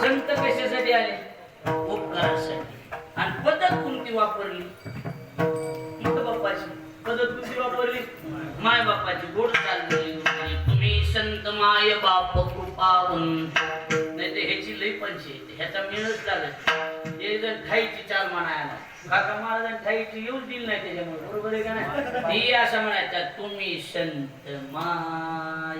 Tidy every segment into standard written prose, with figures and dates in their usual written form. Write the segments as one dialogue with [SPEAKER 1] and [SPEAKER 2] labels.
[SPEAKER 1] संत कशासाठी आले? उपकारासाठी. आणि पद्धत कोणती वापरली? बाप्पाची पद्धत कोणती वापरली? माय बापाची गोड चालली. तुम्ही संत माय बाप कृपावंत. नाही तर ह्याची लई पंचायत, ह्याचा मेळच चालत. एक जण ठाईची चाल म्हणायला, काका महाराजांनी ठाईची येऊच दिली नाही त्याच्यामुळे, बरोबर आहे का नाही? ती असं म्हणायचा, तुम्ही संत माय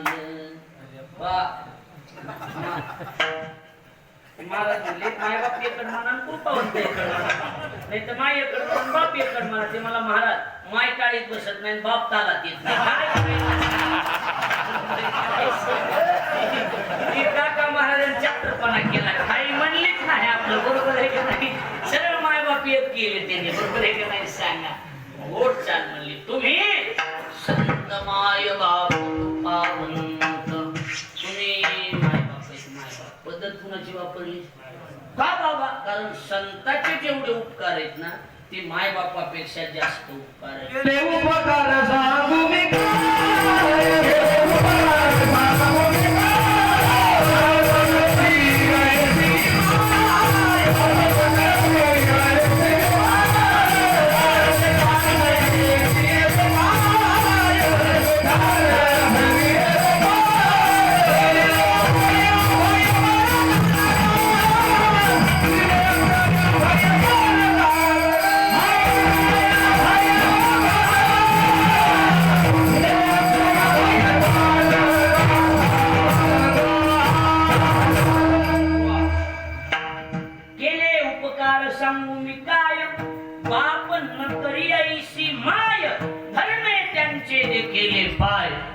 [SPEAKER 1] महाराज म्हणले मायबाप एकड म्हणा कृपावंत एकड म्हणा, नाही तर माय एकड म्हणून बाप एकड म्हणा. ते मला महाराज माय काळीत बसत नाही, बाप तालात येत नाही. काका महाराजांनी चक्रपणा केला, काही म्हणलीच नाही आपलं, बरोबर आहे का नाही? सरळ मायबाप एक केले त्याने, बरोबर आहे का नाही? सांगा. गोड चाल म्हणली, तुम्ही संत माय बाप कृपावंत. तुम्ही पद्धत कुणाची वापरली? का बाबा? कारण संताचे जेवढे उपकार आहेत ना, ते माय बापापेक्षा जास्त उपकार आहेत. उपकार सांगू मी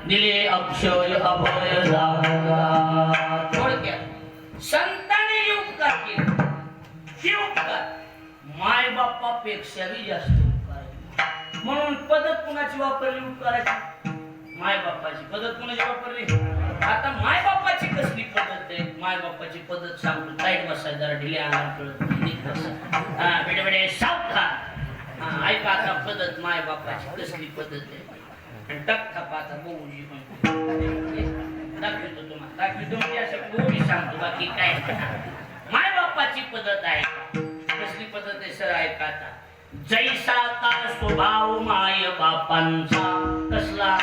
[SPEAKER 1] दिले अक्षय अभय थोडक्यात संतांनी जे उपकार केले ते उपकार माय बापापेक्षाही जास्त उपकार आहे. म्हणून पद्धत कुणाची वापरली? उपकाराची. माय बापाची पद्धत कुणाची वापरली? आता माय बापाची कसली पद्धत आहे? माय बापाची पद्धत सांगतो. टाईट बसाय, जरा ढिले आला कळत नाही. बेडे बेडे सावधान. ऐका आता पद्धत माय बापाची कसली पद्धत आहे. पाहता बोळी दाखवतो तुम्हाला, दाखवतो मी असं बोळी सांगतो, बाकी काय. माय बापाची पद्धत आहे. कसली पद्धत आहे सर? ऐका आता. जैसा का स्वभाव माय बापांचा, कसला?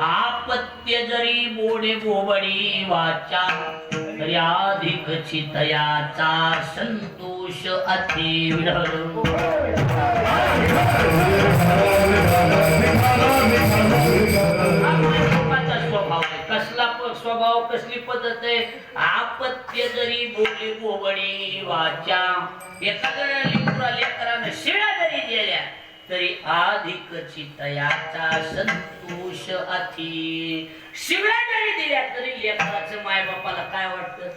[SPEAKER 1] आपत्य जरी बोडे बोबडी वाचा, तरी अधिक चितयाचा संतोष अति विरळ. स्वभाव आहे. कसला? बघ स्वभाव कसली पद्धत आहे. आपत्य जरी बोले बोबडी वाचा, एखाद्या लेकरानं शिळा जरी गेल्या तरी अधिकची तयाचा संतोष अति. शिव्या जरी दिल्या तरी लेकराचं मायबापाला काय वाटतं?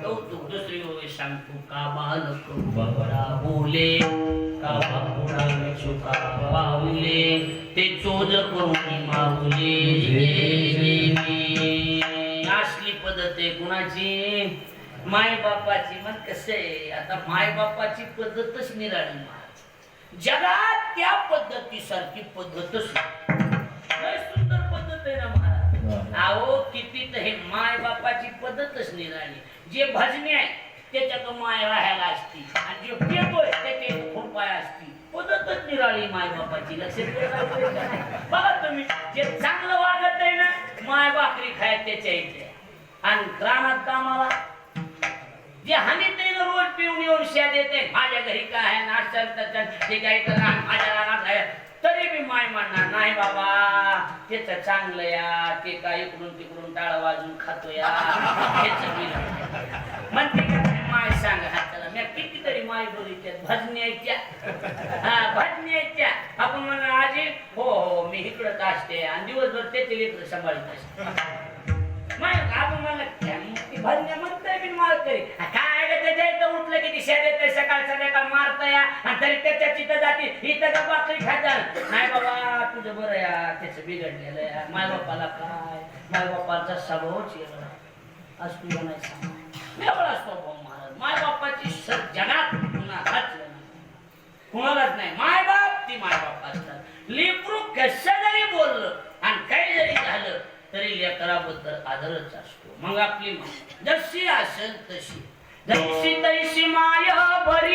[SPEAKER 1] कौतुक. दुसरी गोष्ट सांगतो, का बालक बबडा बोले, का बापुडा चुका पाऊले, ते चोज करून माऊले. असली पद्धत आहे कुणाची? मायबापाची. मग कसं आहे आता, मायबापाची पद्धतच निराळी. जगात त्या पद्धतीसारखी पद्धतच लय सुंदर पद्धत आहे ना महाराज. अहो किती तर हे माय बापाची पद्धतच निराळी. जे भजने आहे त्याच्यात माय राहायला असती, आणि जे पेतोय त्याच्या खुरपाया असती. पद्धतच निराळी माय बापाची. लक्षात बघा तुम्ही, जे चांगलं वागत आहे ना, माय भाकरी खाय त्याच्या इथे, आणि रानात कामाला जे हानीत नाही रोज पिऊन येऊन शेत येते, माझ्या घरी काय आहे नाश्ता ते काही तर माझ्या रानात आहे, तरी मी माय म्हणणार नाही बाबा त्याच चांगलं या, ते काय इकडून तिकडून टाळ वाजून खातो या, म्हणते माय सांग हाताला. मी कितीतरी माय बोलीच्या भजन्याच्या भजन्याच्या आपण म्हणा आजी हो हो मी इकडंच असते, आणि दिवसभर त्याचे लेकर सांभाळत असते. आपण म्हणलं भजन्या म्हणतोय मी मार तरी काय त्याच्या उठलं की दिशा देतोय, सकाळ संध्याकाळ मारतोय, आणि तरी त्याच्या चित्त जाती इथं का बाकरी खातात. नाही बाबा तुझं बरं या, त्याचं बिघडलेलं या. मायबापाला काय, मायबापाचा स्वभावच एवढा असतो नाही सांग, एवढा स्वभाव महाराज. मायबापाची जगात कुणालाच कुणालाच नाही. मायबाप ती मायबाप असतात. लेकरू कसं जरी बोललं आणि काही जरी झालं तरी लेकराबद्दल आदरच असतो. मग आपली जशी असेल तशी, जशी तशी माय बरी